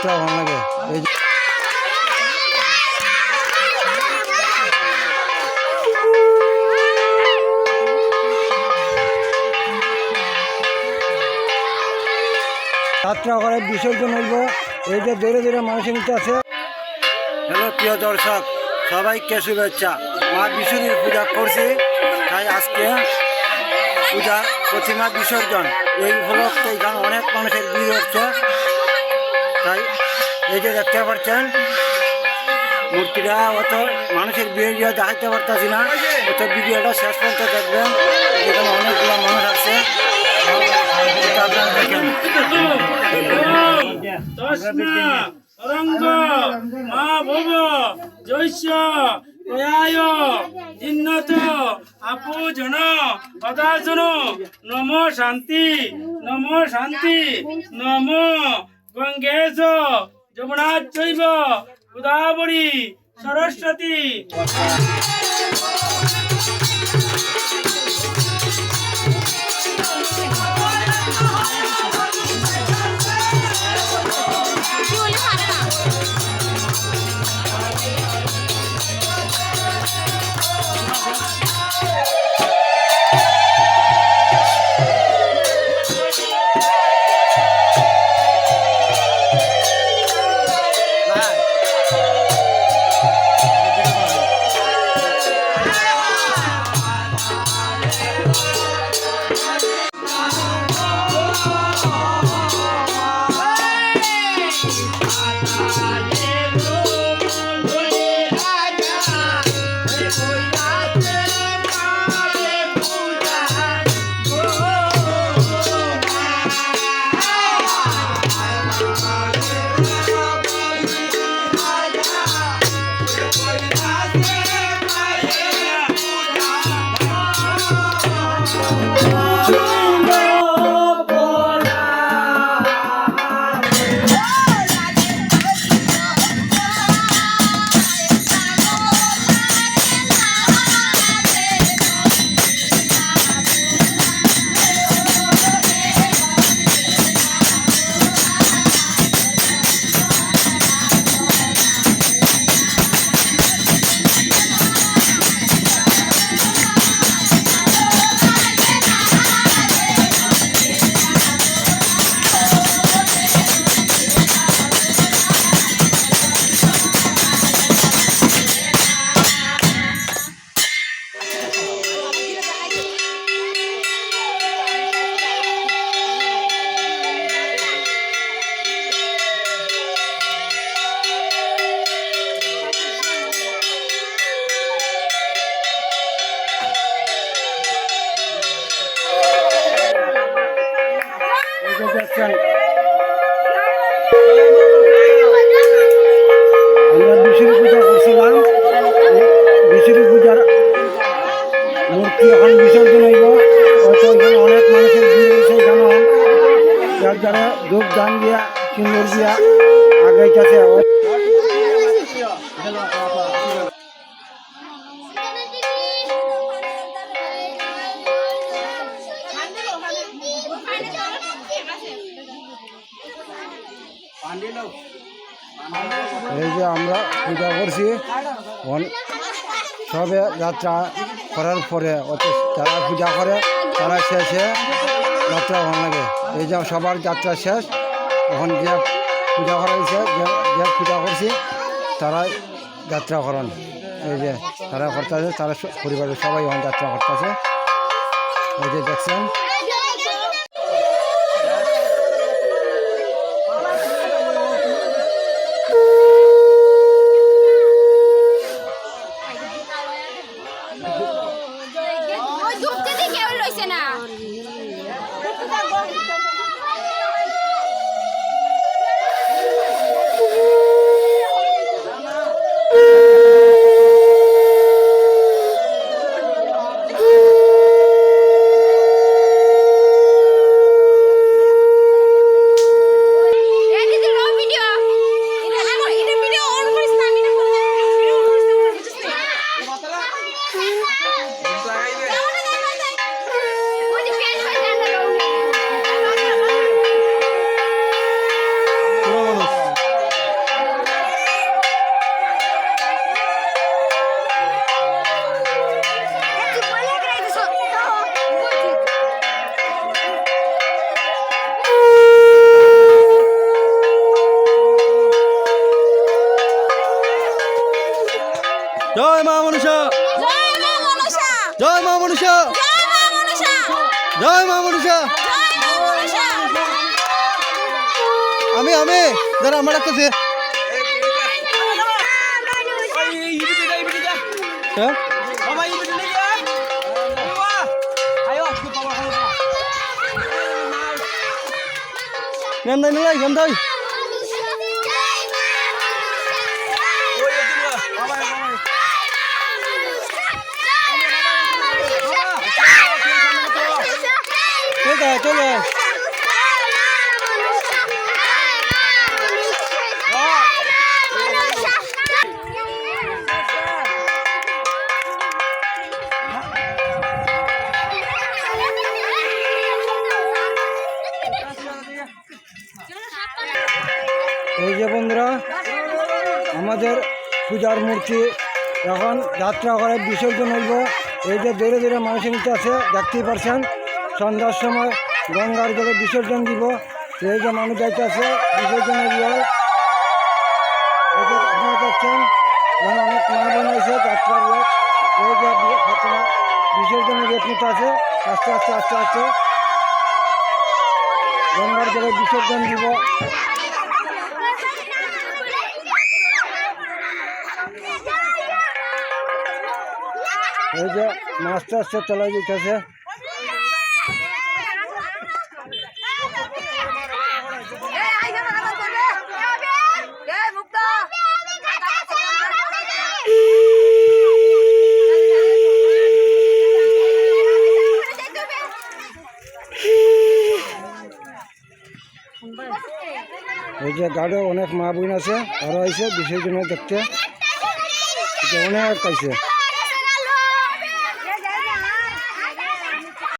যাত্রা ভালো লাগে। এই যাত্রা করে বিসর্জন হইব, এই যে দূরে দূরে মানুষ নিতে আছে। হ্যালো প্রিয় দর্শক, সবাইকে শুভেচ্ছা। মা বিশুরির পূজা করছি, তাই আজকে পূজা প্রতিমা বিসর্জন। এই উপলক্ষে এখানে অনেক মানুষের ভিড় হচ্ছে, তাই এই যে দেখতে পাচ্ছেন মূর্তিটা অত মানুষের ভিড় দেখাইতে পারতেছি না, অত ভিডিওটা শেষ পর্যন্ত দেখবেন। এখানে অনেকগুলো মানুষ আছে, আপনারা দেখেন। মা ভব জৈষ্য প্রয়ায় জিন্নত আপু জন পদার্জন নম শান্তি নম শান্তি নম গঙ্গেশ যমুনাচৈব গোদাবরী সরস্বতী। আমরা বিশুরি পূজা করছিলাম, বিশুরি পূজার মূর্তি এখন বিসর্জন হইব। এখানে অনেক মানুষের ভিড় হয়েছে, এখানে যার যারা ধূপ দান দিয়া সিন্দুর দিয়া আগাইতেছে। এই যে আমরা পূজা করছি, সবে যাত্রা করার পরে যারা পূজা করে তারা শেষে যাত্রা ভালো লাগে। এই যে সবার যাত্রা শেষ, এখন যে পূজা করা হয়েছে, যে পূজা করছি তারা যাত্রা করেন। এই যে তারা করতেছে, তারা পরিবারের সবাই এখন যাত্রা করতেছে। এই যে দেখছেন জয় মা মনসা, জয় মা মনসা, জয় মা মনসা। আমি যারা আমার কাছে নেন দাই চলে এই যে বন্ধুরা আমাদের পূজার মূর্তি এখন যাত্রা করে বিসর্জন হইব। এই যে দূরে দূরে মানুষের নিতে আছে, দেখতেই পারছেন সন্ধ্যার সময় গঙ্গার জলে বিসর্জন দিব। এই যে মানুষ যাইতে আছে বিসর্জনের জল। এই যে আপনারা দেখছেন এখানে অনেক মা বোন আছে যাত্রার লোক। এই যে বিসর্জনের রেট নিতে আছে, আস্তে আস্তে আস্তে আস্তে গঙ্গার জলে বিসর্জন দিব। এই যে আস্তে আস্তে চলে যেতেছে। এই যে গাড়ে অনেক মা বোন আছে, আরো আইসে বিসর্জন দেখতে, অনেক আইসে।